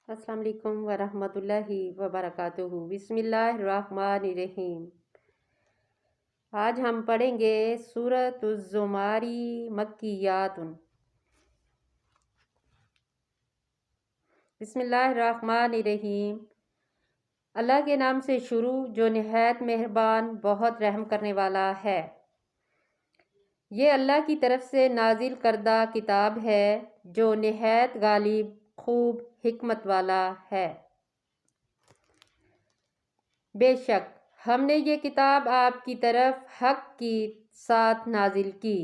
السلام علیکم ورحمۃ اللہ وبرکاتہ۔ بسم اللہ الرحمن الرحیم۔ آج ہم پڑھیں گے سورۃ الزمر مکیات۔ بسم اللہ الرحمن الرحیم۔ اللہ کے نام سے شروع جو نہایت مہربان بہت رحم کرنے والا ہے۔ یہ اللہ کی طرف سے نازل کردہ کتاب ہے جو نہایت غالب خوب حکمت والا ہے۔ بے شک ہم نے یہ کتاب آپ کی طرف حق کی ساتھ نازل کی،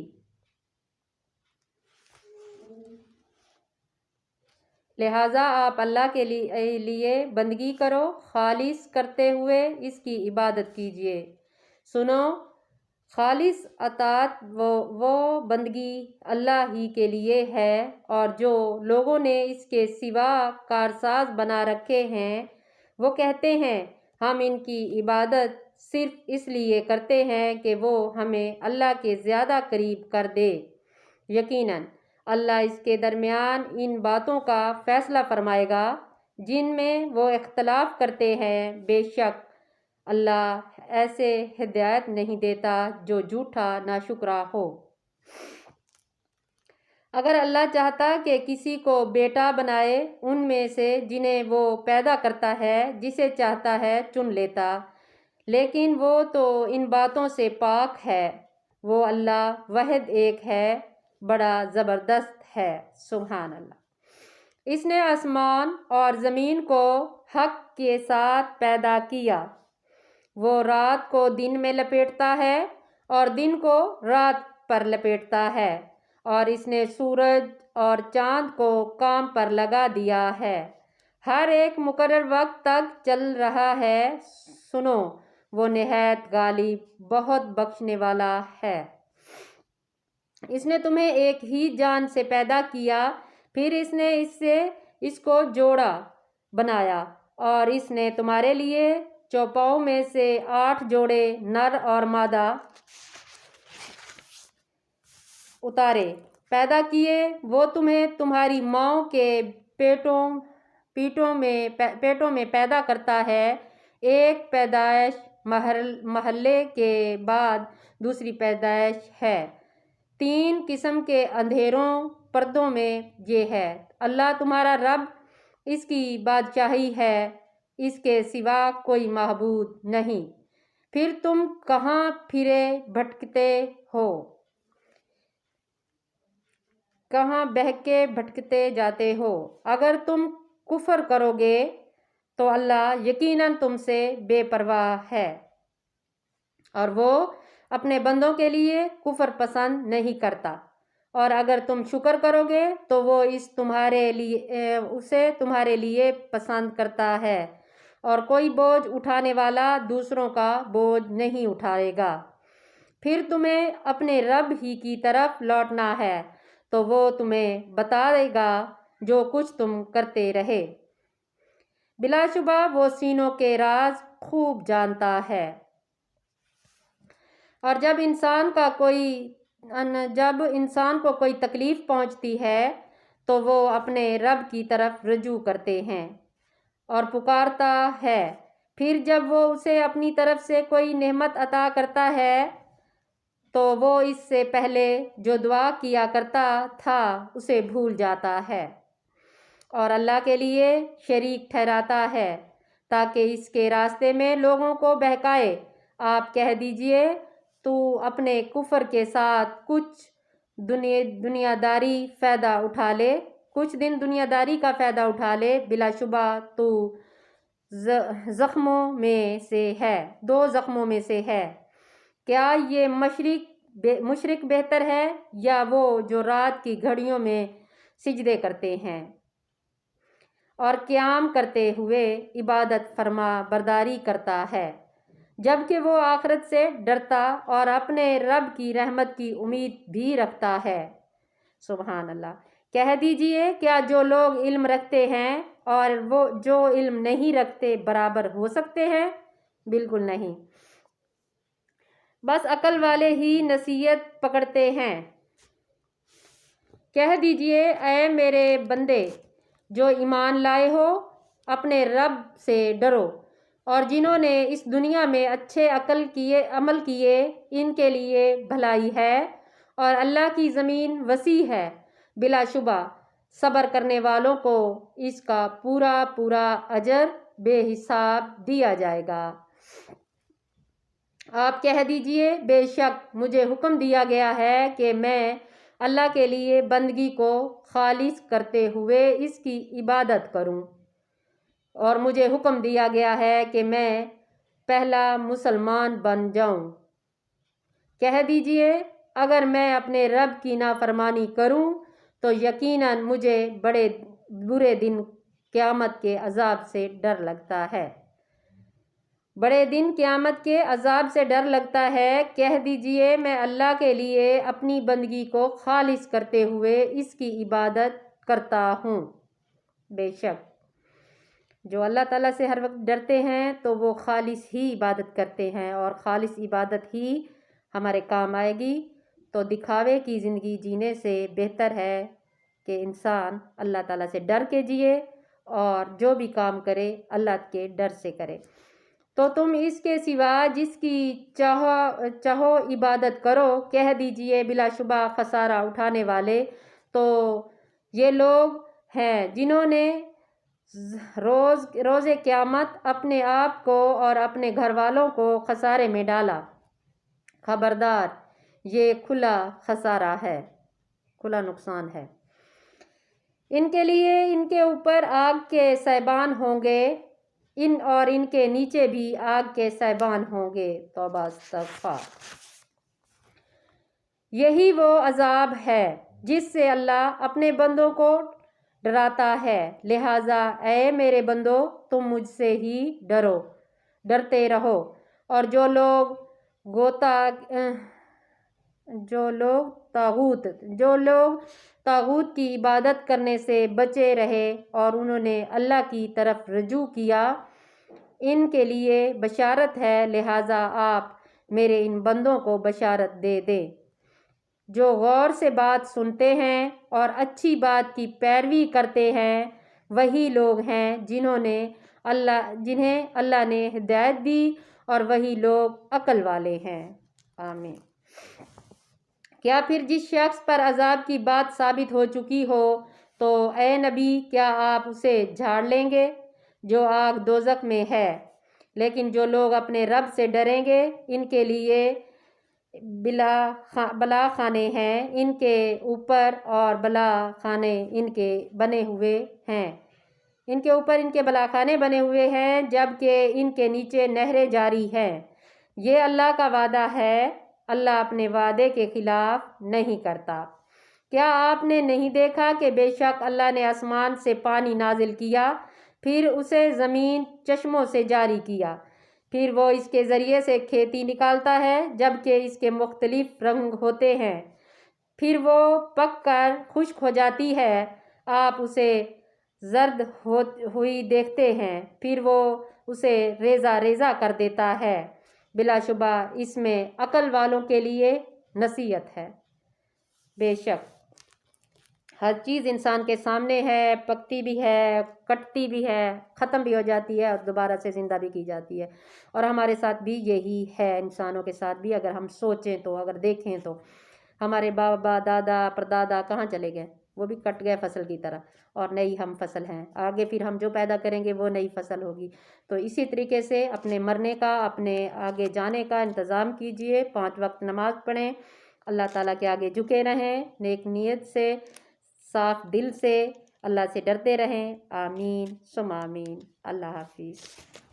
لہٰذا آپ اللہ کے لیے بندگی کرو، خالص کرتے ہوئے اس کی عبادت کیجیے۔ سنو، خالص اطاعت وہ بندگی اللہ ہی کے لیے ہے، اور جو لوگوں نے اس کے سوا کارساز بنا رکھے ہیں وہ کہتے ہیں ہم ان کی عبادت صرف اس لیے کرتے ہیں کہ وہ ہمیں اللہ کے زیادہ قریب کر دے۔ یقیناً اللہ اس کے درمیان ان باتوں کا فیصلہ فرمائے گا جن میں وہ اختلاف کرتے ہیں۔ بے شک اللہ ایسے ہدایت نہیں دیتا جو جھوٹا ناشکرا ہو۔ اگر اللہ چاہتا کہ کسی کو بیٹا بنائے، ان میں سے جنہیں وہ پیدا کرتا ہے جسے چاہتا ہے چن لیتا، لیکن وہ تو ان باتوں سے پاک ہے۔ وہ اللہ واحد ایک ہے، بڑا زبردست ہے۔ سبحان اللہ۔ اس نے آسمان اور زمین کو حق کے ساتھ پیدا کیا۔ وہ رات کو دن میں لپیٹتا ہے اور دن کو رات پر لپیٹتا ہے، اور اس نے سورج اور چاند کو کام پر لگا دیا ہے، ہر ایک مقرر وقت تک چل رہا ہے۔ سنو، وہ نہایت غالب بہت بخشنے والا ہے۔ اس نے تمہیں ایک ہی جان سے پیدا کیا، پھر اس نے اس کو جوڑا بنایا، اور اس نے تمہارے لیے چوپاؤں میں سے 8 جوڑے نر اور مادہ اتارے پیدا کیے۔ وہ تمہیں تمہاری ماؤں کے پیٹوں میں پیدا کرتا ہے، ایک پیدائش مرحلے کے بعد دوسری پیدائش ہے۔ 3 قسم کے اندھیروں پردوں میں یہ ہے۔ اللہ تمہارا رب، اس کی بادشاہی ہے، اس کے سوا کوئی معبود نہیں۔ پھر تم کہاں پھرے بھٹکتے ہو؟ کہاں بہکے بھٹکتے جاتے ہو؟ اگر تم کفر کرو گے تو اللہ یقیناً تم سے بے پرواہ ہے، اور وہ اپنے بندوں کے لیے کفر پسند نہیں کرتا، اور اگر تم شکر کرو گے تو وہ اسے تمہارے لیے پسند کرتا ہے، اور کوئی بوجھ اٹھانے والا دوسروں کا بوجھ نہیں اٹھائے گا۔ پھر تمہیں اپنے رب ہی کی طرف لوٹنا ہے تو وہ تمہیں بتا دے گا جو کچھ تم کرتے رہے۔ بلا شبہ وہ سینوں کے راز خوب جانتا ہے۔ اور جب انسان کو کوئی تکلیف پہنچتی ہے تو وہ اپنے رب کی طرف رجوع کرتے ہیں اور پکارتا ہے، پھر جب وہ اسے اپنی طرف سے کوئی نعمت عطا کرتا ہے تو وہ اس سے پہلے جو دعا کیا کرتا تھا اسے بھول جاتا ہے، اور اللہ کے لیے شریک ٹھہراتا ہے تاکہ اس کے راستے میں لوگوں کو بہکائے۔ آپ کہہ دیجئے، تو اپنے کفر کے ساتھ کچھ دنیاداری فائدہ اٹھا لے، کچھ دن دنیاداری کا فائدہ اٹھا لے، بلا شبہ تو 2 زخموں میں سے ہے۔ کیا یہ مشرک بہتر ہے یا وہ جو رات کی گھڑیوں میں سجدے کرتے ہیں اور قیام کرتے ہوئے عبادت فرما برداری کرتا ہے، جبکہ وہ آخرت سے ڈرتا اور اپنے رب کی رحمت کی امید بھی رکھتا ہے۔ سبحان اللہ۔ کہہ دیجئے، کیا جو لوگ علم رکھتے ہیں اور وہ جو علم نہیں رکھتے برابر ہو سکتے ہیں؟ بالکل نہیں۔ بس عقل والے ہی نصیحت پکڑتے ہیں۔ کہہ دیجئے، اے میرے بندے جو ایمان لائے ہو، اپنے رب سے ڈرو، اور جنہوں نے اس دنیا میں اچھے عمل کیے ان کے لیے بھلائی ہے، اور اللہ کی زمین وسیع ہے، بلا شبہ صبر کرنے والوں کو اس کا پورا پورا اجر بے حساب دیا جائے گا۔ آپ کہہ دیجئے، بے شک مجھے حکم دیا گیا ہے کہ میں اللہ کے لیے بندگی کو خالص کرتے ہوئے اس کی عبادت کروں، اور مجھے حکم دیا گیا ہے کہ میں پہلا مسلمان بن جاؤں۔ کہہ دیجئے، اگر میں اپنے رب کی نافرمانی کروں تو یقیناً مجھے بڑے برے دن قیامت کے عذاب سے ڈر لگتا ہے۔ بڑے دن قیامت کے عذاب سے ڈر لگتا ہے۔ کہہ دیجئے، میں اللہ کے لیے اپنی بندگی کو خالص کرتے ہوئے اس کی عبادت کرتا ہوں۔ بے شک جو اللہ تعالیٰ سے ہر وقت ڈرتے ہیں تو وہ خالص ہی عبادت کرتے ہیں، اور خالص عبادت ہی ہمارے کام آئے گی۔ تو دکھاوے کی زندگی جینے سے بہتر ہے کہ انسان اللہ تعالیٰ سے ڈر کے جیے، اور جو بھی کام کرے اللہ کے ڈر سے کرے۔ تو تم اس کے سوا جس کی چاہو عبادت کرو۔ کہہ دیجئے، بلا شبہ خسارہ اٹھانے والے تو یہ لوگ ہیں جنہوں نے روز قیامت اپنے آپ کو اور اپنے گھر والوں کو خسارے میں ڈالا۔ خبردار، یہ کھلا خسارہ ہے، کھلا نقصان ہے۔ ان کے لیے ان کے اوپر آگ کے سائبان ہوں گے، اور ان کے نیچے بھی آگ کے سائبان ہوں گے۔ توبہ استغفار۔ یہی وہ عذاب ہے جس سے اللہ اپنے بندوں کو ڈراتا ہے، لہٰذا اے میرے بندو تم مجھ سے ہی ڈرتے رہو، اور جو لوگ طاغوت کی عبادت کرنے سے بچے رہے اور انہوں نے اللہ کی طرف رجوع کیا، ان کے لیے بشارت ہے، لہٰذا آپ میرے ان بندوں کو بشارت دے دیں جو غور سے بات سنتے ہیں اور اچھی بات کی پیروی کرتے ہیں۔ وہی لوگ ہیں جنہیں اللہ نے ہدایت دی، اور وہی لوگ عقل والے ہیں۔ آمین۔ کیا پھر جس شخص پر عذاب کی بات ثابت ہو چکی ہو تو اے نبی کیا آپ اسے جھاڑ لیں گے جو آگ دوزخ میں ہے؟ لیکن جو لوگ اپنے رب سے ڈریں گے ان کے لیے بلا خانے ہیں ان کے اوپر، اور بلا خانے ان کے بنے ہوئے ہیں، ان کے اوپر ان کے بلا خانے بنے ہوئے ہیں، جبکہ ان کے نیچے نہریں جاری ہیں۔ یہ اللہ کا وعدہ ہے، اللہ اپنے وعدے کے خلاف نہیں کرتا۔ کیا آپ نے نہیں دیکھا کہ بے شک اللہ نے آسمان سے پانی نازل کیا، پھر اسے زمین چشموں سے جاری کیا، پھر وہ اس کے ذریعے سے کھیتی نکالتا ہے، جبکہ اس کے مختلف رنگ ہوتے ہیں، پھر وہ پک کر خشک ہو جاتی ہے، آپ اسے زرد ہوئی دیکھتے ہیں، پھر وہ اسے ریزہ ریزہ کر دیتا ہے۔ بلا شبہ اس میں عقل والوں کے لیے نصیحت ہے۔ بے شک ہر چیز انسان کے سامنے ہے، پکتی بھی ہے، کٹتی بھی ہے، ختم بھی ہو جاتی ہے، اور دوبارہ سے زندہ بھی کی جاتی ہے، اور ہمارے ساتھ بھی یہی ہے، انسانوں کے ساتھ بھی اگر ہم سوچیں تو، اگر دیکھیں تو ہمارے بابا دادا پردادا کہاں چلے گئے؟ وہ بھی کٹ گئے فصل کی طرح، اور نئی ہم فصل ہیں، آگے پھر ہم جو پیدا کریں گے وہ نئی فصل ہوگی۔ تو اسی طریقے سے اپنے مرنے کا، اپنے آگے جانے کا انتظام کیجئے، 5 وقت نماز پڑھیں، اللہ تعالیٰ کے آگے جھکے رہیں، نیک نیت سے، صاف دل سے اللہ سے ڈرتے رہیں۔ آمین ثم آمین۔ اللہ حافظ۔